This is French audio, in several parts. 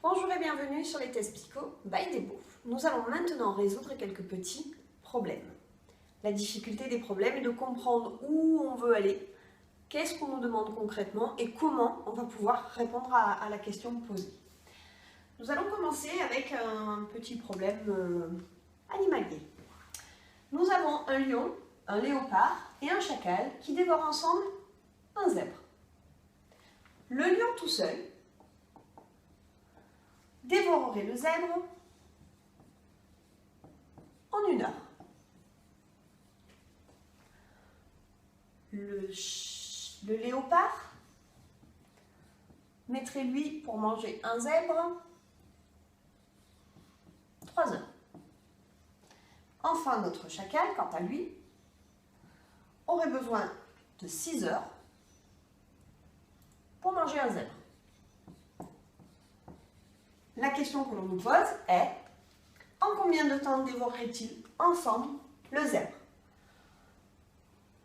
Bonjour et bienvenue sur les tests psycho by Debo. Nous allons maintenant résoudre quelques petits problèmes. La difficulté des problèmes est de comprendre où on veut aller, qu'est-ce qu'on nous demande concrètement et comment on va pouvoir répondre à la question posée. Nous allons commencer avec un petit problème animalier. Nous avons un lion, un léopard et un chacal qui dévorent ensemble un zèbre. Le lion tout seul dévorerait le zèbre en 1 heure. Le léopard mettrait lui pour manger un zèbre 3 heures. Enfin, notre chacal, quant à lui, aurait besoin de 6 heures pour manger un zèbre. La question que l'on nous pose est: en combien de temps dévorerait-il ensemble le zèbre?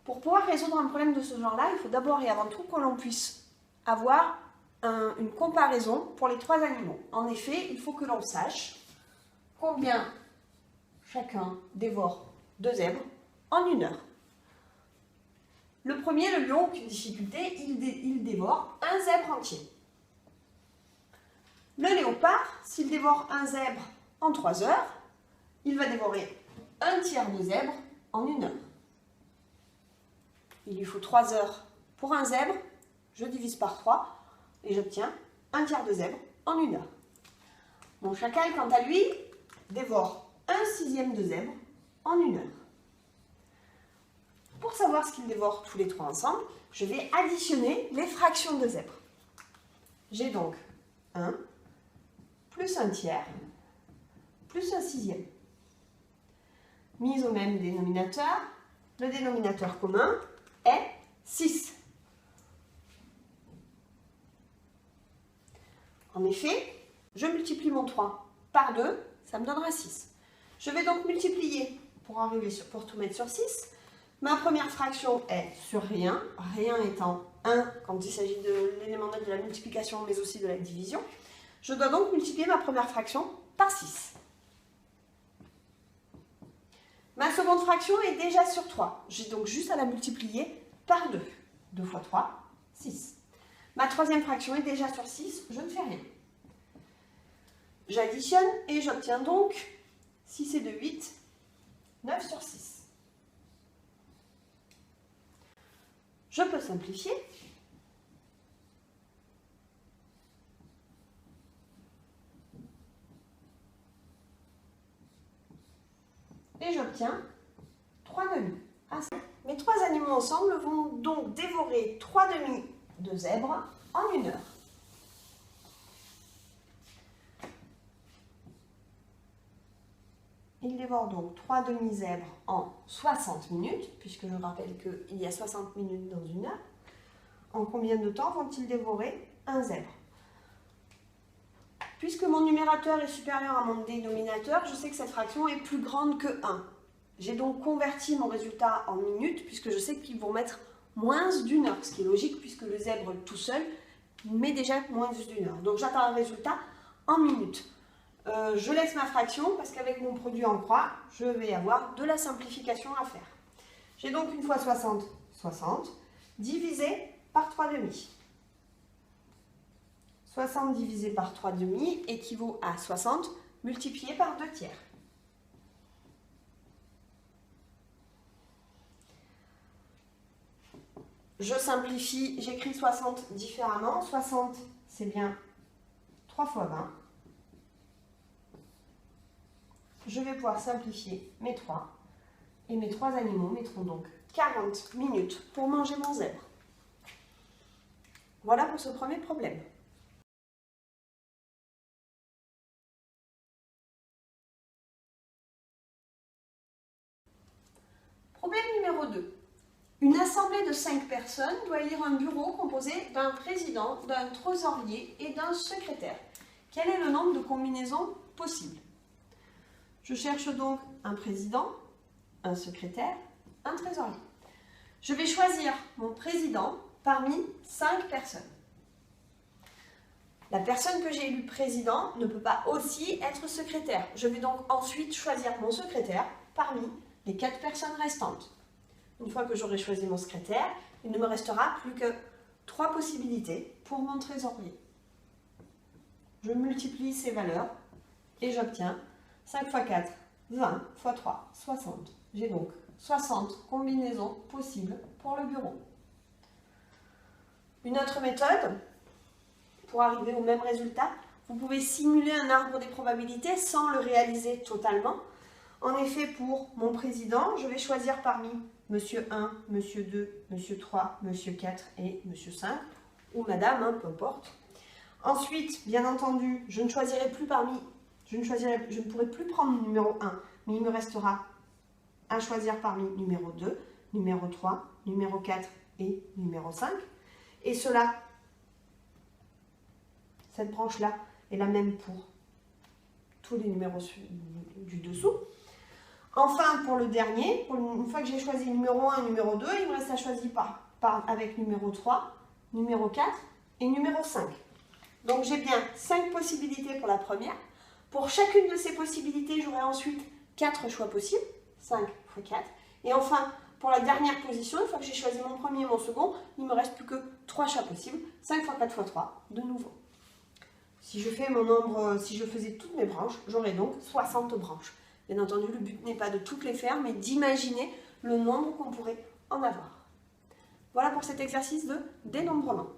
Pour pouvoir résoudre un problème de ce genre-là, il faut d'abord et avant tout que l'on puisse avoir une comparaison pour les 3 animaux. En effet, il faut que l'on sache combien chacun dévore 2 zèbres en 1 heure. Le premier, le lion, aucune difficulté, il dévore un zèbre entier. Le léopard, s'il dévore un zèbre en 3 heures, il va dévorer un tiers de zèbre en 1 heure. Il lui faut 3 heures pour un zèbre, je divise par 3 et j'obtiens un tiers de zèbre en 1 heure. Mon chacal, quant à lui, dévore un 1/6 de zèbre en 1 heure. Pour savoir ce qu'ils dévorent tous les 3 ensemble, je vais additionner les fractions de zèbre. J'ai donc 1 plus un tiers plus un 1/6. Mis au même dénominateur, le dénominateur commun est 6. En effet, je multiplie mon 3 par 2, ça me donnera 6. Je vais donc multiplier pour tout mettre sur 6. Ma première fraction est sur rien, rien étant 1 quand il s'agit de l'élément net de la multiplication mais aussi de la division. Je dois donc multiplier ma première fraction par 6. Ma seconde fraction est déjà sur 3. J'ai donc juste à la multiplier par 2. 2 fois 3, 6. Ma troisième fraction est déjà sur 6, je ne fais rien. J'additionne et j'obtiens donc 6 et 2, 8, 9 sur 6. Je peux simplifier. Et j'obtiens 3 demi. Mes 3 animaux ensemble vont donc dévorer 3 demi de zèbre en 1 heure. Ils dévorent donc 3 demi-zèbres en 60 minutes, puisque je rappelle qu'il y a 60 minutes dans 1 heure. En combien de temps vont-ils dévorer un zèbre? Puisque mon numérateur est supérieur à mon dénominateur, je sais que cette fraction est plus grande que 1. J'ai donc converti mon résultat en minutes, puisque je sais qu'ils vont mettre moins d'1 heure, ce qui est logique, puisque le zèbre tout seul met déjà moins d'1 heure. Donc j'attends un résultat en minutes. Je laisse ma fraction, parce qu'avec mon produit en croix, je vais avoir de la simplification à faire. J'ai donc 1 fois 60, 60, divisé par 3 demi. 60 divisé par 3 demi équivaut à 60 multiplié par 2 tiers. Je simplifie, j'écris 60 différemment. 60, c'est bien 3 fois 20. Je vais pouvoir simplifier mes 3. Et mes 3 animaux mettront donc 40 minutes pour manger mon zèbre. Voilà pour ce premier problème. Problème numéro 2. Une assemblée de 5 personnes doit élire un bureau composé d'un président, d'un trésorier et d'un secrétaire. Quel est le nombre de combinaisons possibles? Je cherche donc un président, un secrétaire, un trésorier. Je vais choisir mon président parmi 5 personnes. La personne que j'ai élue président ne peut pas aussi être secrétaire. Je vais donc ensuite choisir mon secrétaire parmi les 4 personnes restantes. Une fois que j'aurai choisi mon secrétaire, il ne me restera plus que 3 possibilités pour mon trésorier. Je multiplie ces valeurs et j'obtiens 5 x 4, 20 x 3, 60. J'ai donc 60 combinaisons possibles pour le bureau. Une autre méthode, pour arriver au même résultat, vous pouvez simuler un arbre des probabilités sans le réaliser totalement. En effet, pour mon président, je vais choisir parmi monsieur 1, monsieur 2, monsieur 3, monsieur 4 et monsieur 5, ou madame, peu importe. Ensuite, bien entendu, je ne pourrai plus prendre le numéro 1, mais il me restera à choisir parmi numéro 2, numéro 3, numéro 4 et numéro 5. Et cette branche-là est la même pour tous les numéros du dessous. Enfin, pour le dernier, une fois que j'ai choisi numéro 1 et numéro 2, il me reste à choisir avec numéro 3, numéro 4 et numéro 5. Donc j'ai bien 5 possibilités pour la première. Pour chacune de ces possibilités, j'aurai ensuite 4 choix possibles, 5 x 4. Et enfin, pour la dernière position, une fois que j'ai choisi mon premier et mon second, il ne me reste plus que 3 choix possibles, 5 x 4 x 3, de nouveau. Si je faisais toutes mes branches, j'aurais donc 60 branches. Bien entendu, le but n'est pas de toutes les faire, mais d'imaginer le nombre qu'on pourrait en avoir. Voilà pour cet exercice de dénombrement.